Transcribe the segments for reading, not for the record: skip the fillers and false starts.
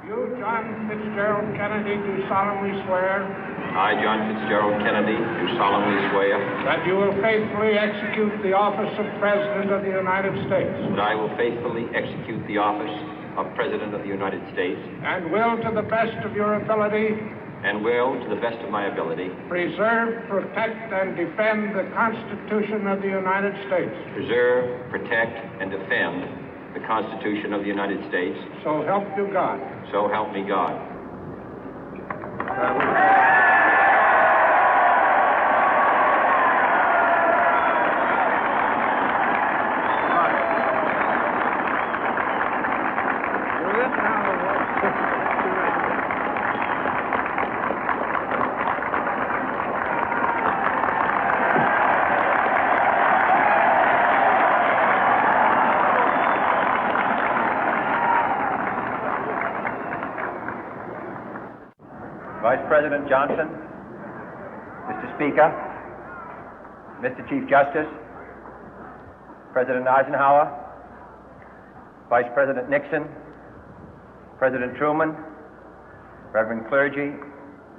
You, John Fitzgerald Kennedy, do solemnly swear I, John Fitzgerald Kennedy, do solemnly swear that you will faithfully execute the office of President of the United States that I will faithfully execute the office of President of the United States and will, to the best of your ability, and will, to the best of my ability, preserve, protect, and defend the Constitution of the United States. preserve, protect, and defend the Constitution of the United States. So help you God. So help me God. Vice President Johnson, Mr. Speaker, Mr. Chief Justice, President Eisenhower, Vice President Nixon, President Truman, Reverend clergy,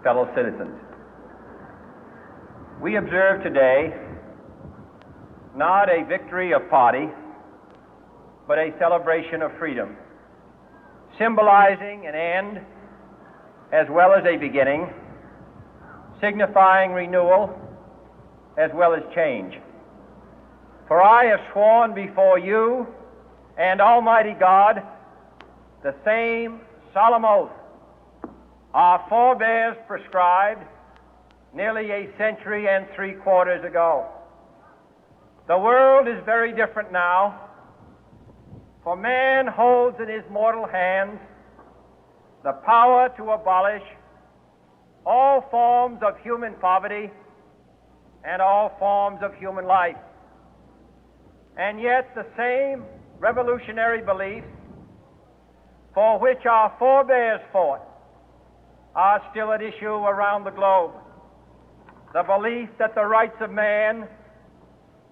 fellow citizens. We observe today not a victory of party, but a celebration of freedom, symbolizing an end as well as a beginning, signifying renewal as well as change. For I have sworn before you and Almighty God the same solemn oath our forebears prescribed nearly a century and 3/4 ago. The world is very different now, for man holds in his mortal hands the power to abolish all forms of human poverty and all forms of human life. And yet the same revolutionary beliefs for which our forebears fought are still at issue around the globe. The belief that the rights of man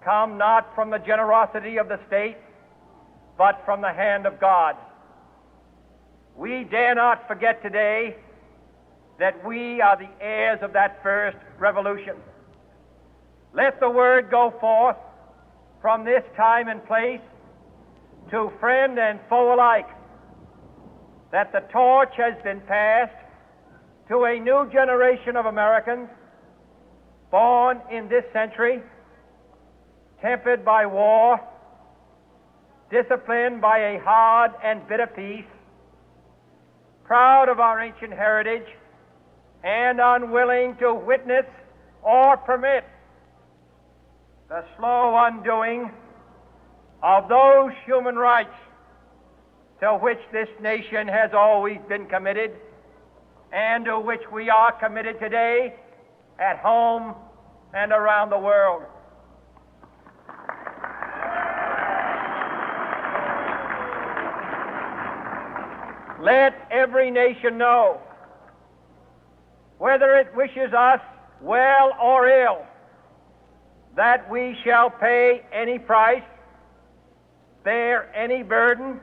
come not from the generosity of the state, but from the hand of God. We dare not forget today that we are the heirs of that first revolution. Let the word go forth from this time and place to friend and foe alike that the torch has been passed to a new generation of Americans born in this century, tempered by war, disciplined by a hard and bitter peace, proud of our ancient heritage, and unwilling to witness or permit the slow undoing of those human rights to which this nation has always been committed and to which we are committed today at home and around the world. Let every nation know, whether it wishes us well or ill, that we shall pay any price, bear any burden,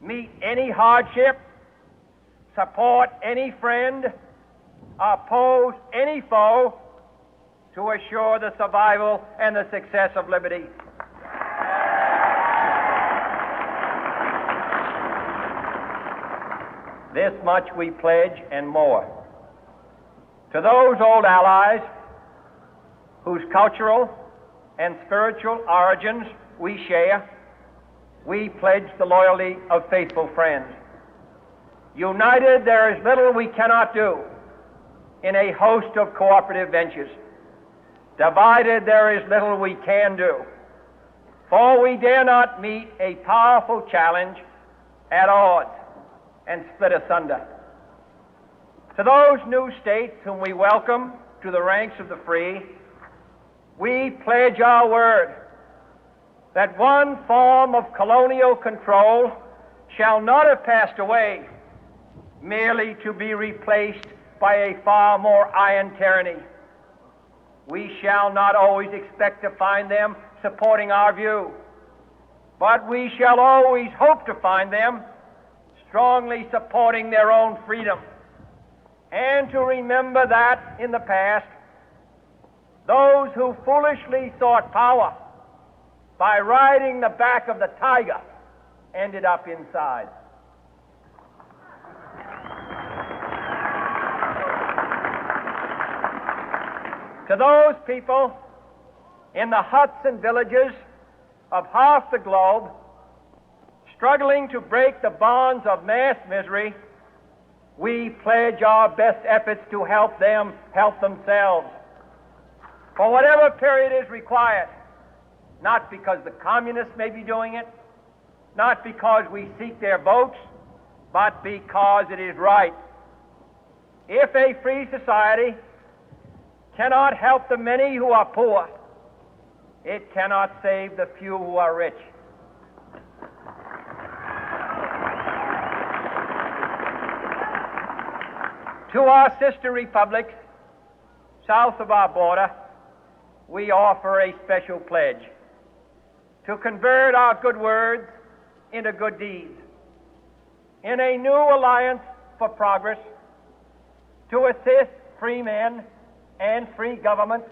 meet any hardship, support any friend, oppose any foe to assure the survival and the success of liberty. This much we pledge and more. To those old allies whose cultural and spiritual origins we share, we pledge the loyalty of faithful friends. United, there is little we cannot do in a host of cooperative ventures. Divided, there is little we can do, for we dare not meet a powerful challenge at odds and split asunder. To those new states whom we welcome to the ranks of the free, we pledge our word that one form of colonial control shall not have passed away, merely to be replaced by a far more iron tyranny. We shall not always expect to find them supporting our view, but we shall always hope to find them strongly supporting their own freedom, and to remember that in the past, those who foolishly sought power by riding the back of the tiger ended up inside. To those people in the huts and villages of half the globe struggling to break the bonds of mass misery, we pledge our best efforts to help them help themselves for whatever period is required, not because the communists may be doing it, not because we seek their votes, but because it is right. If a free society cannot help the many who are poor, it cannot save the few who are rich. To our sister republics south of our border, we offer a special pledge to convert our good words into good deeds, in a new alliance for progress, to assist free men and free governments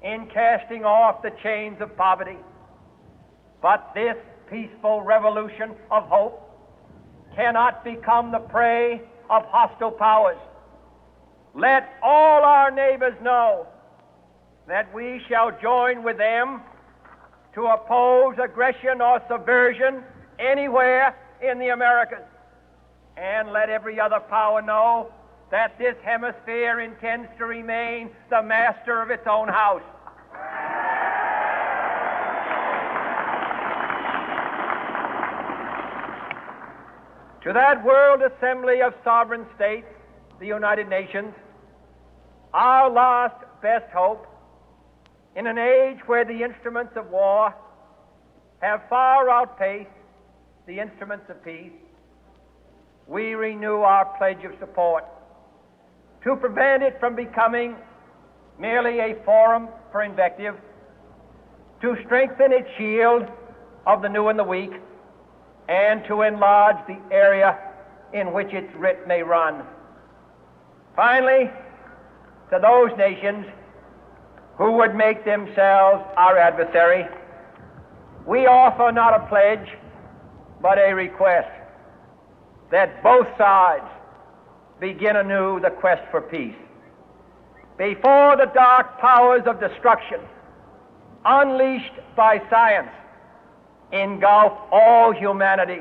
in casting off the chains of poverty. But this peaceful revolution of hope cannot become the prey of hostile powers. Let all our neighbors know that we shall join with them to oppose aggression or subversion anywhere in the Americas. And let every other power know that this hemisphere intends to remain the master of its own house. To that World Assembly of Sovereign States, the United Nations, our last best hope, in an age where the instruments of war have far outpaced the instruments of peace, we renew our pledge of support to prevent it from becoming merely a forum for invective, to strengthen its shield of the new and the weak, and to enlarge the area in which its writ may run. Finally, to those nations who would make themselves our adversary, we offer not a pledge, but a request that both sides begin anew the quest for peace. Before the dark powers of destruction, unleashed by science, engulf all humanity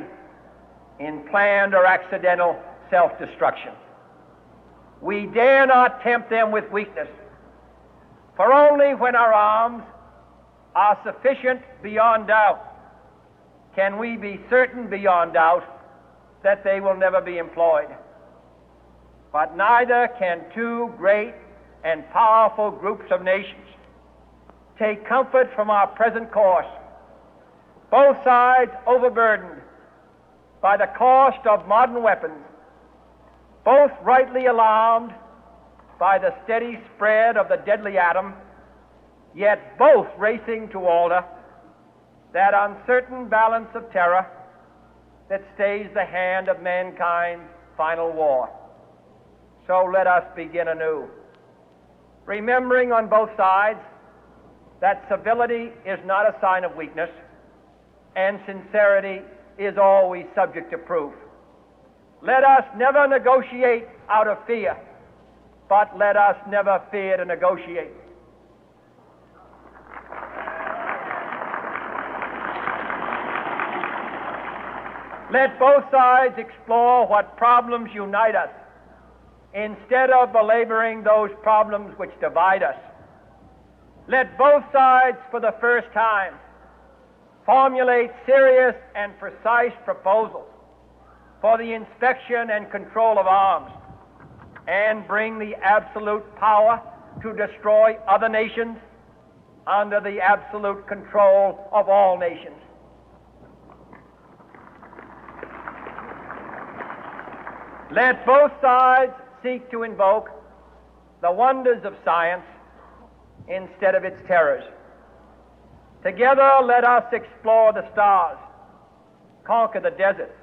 in planned or accidental self-destruction, we dare not tempt them with weakness, for only when our arms are sufficient beyond doubt can we be certain beyond doubt that they will never be employed. But neither can two great and powerful groups of nations take comfort from our present course, both sides overburdened by the cost of modern weapons, both rightly alarmed by the steady spread of the deadly atom, yet both racing to alter that uncertain balance of terror that stays the hand of mankind's final war. So let us begin anew, remembering on both sides that civility is not a sign of weakness, and sincerity is always subject to proof. Let us never negotiate out of fear, but let us never fear to negotiate. Let both sides explore what problems unite us, instead of belaboring those problems which divide us. Let both sides, for the first time, formulate serious and precise proposals for the inspection and control of arms, and bring the absolute power to destroy other nations under the absolute control of all nations. Let both sides seek to invoke the wonders of science instead of its terrors. Together, let us explore the stars, conquer the deserts,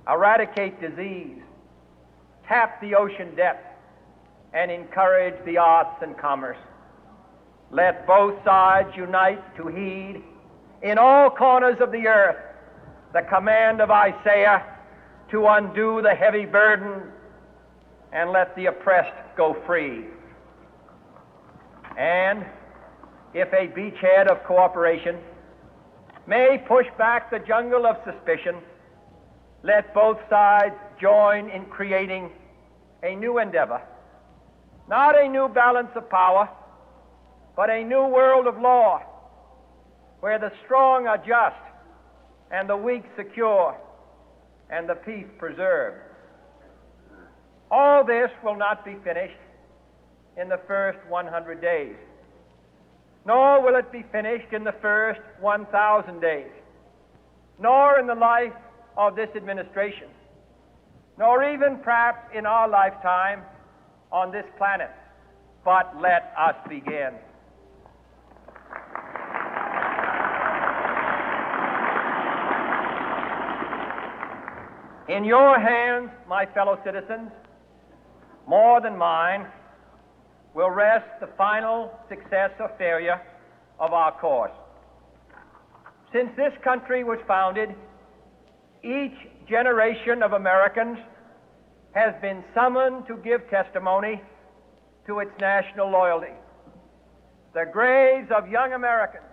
eradicate disease, tap the ocean depth, and encourage the arts and commerce. Let both sides unite to heed in all corners of the earth the command of Isaiah to undo the heavy burden and let the oppressed go free. And if a beachhead of cooperation may push back the jungle of suspicion, let both sides join in creating a new endeavor, not a new balance of power, but a new world of law, where the strong are just and the weak secure and the peace preserved. All this will not be finished in the first 100 days, nor will it be finished in the first 1,000 days, nor in the life of this administration, nor even perhaps in our lifetime on this planet. But let us begin. In your hands, my fellow citizens, more than mine, will rest the final success or failure of our course. Since this country was founded, each generation of Americans has been summoned to give testimony to its national loyalty. The graves of young Americans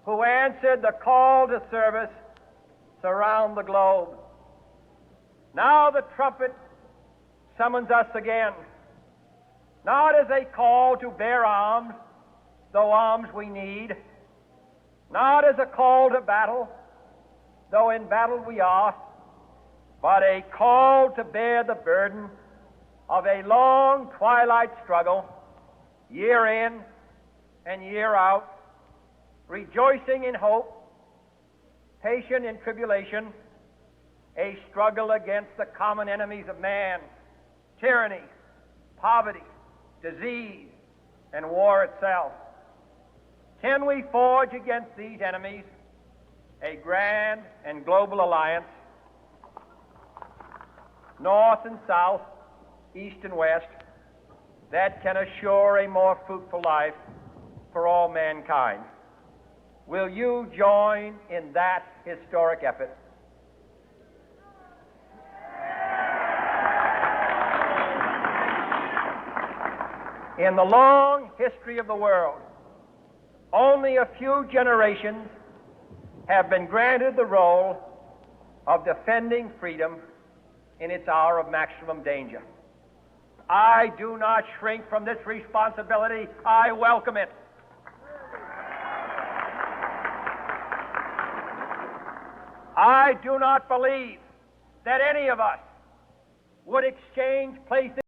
who answered the call to service surround the globe. Now the trumpet summons us again, not as a call to bear arms, though arms we need, not as a call to battle, though in battle we are, but a call to bear the burden of a long twilight struggle, year in and year out, rejoicing in hope, patient in tribulation, a struggle against the common enemies of man, tyranny, poverty, disease, and war itself. Can we forge against these enemies a grand and global alliance, north and south, east and west, that can assure a more fruitful life for all mankind? Will you join in that historic effort? In the long history of the world, only a few generations have been granted the role of defending freedom in its hour of maximum danger. I do not shrink from this responsibility. I welcome it. I do not believe that any of us would exchange places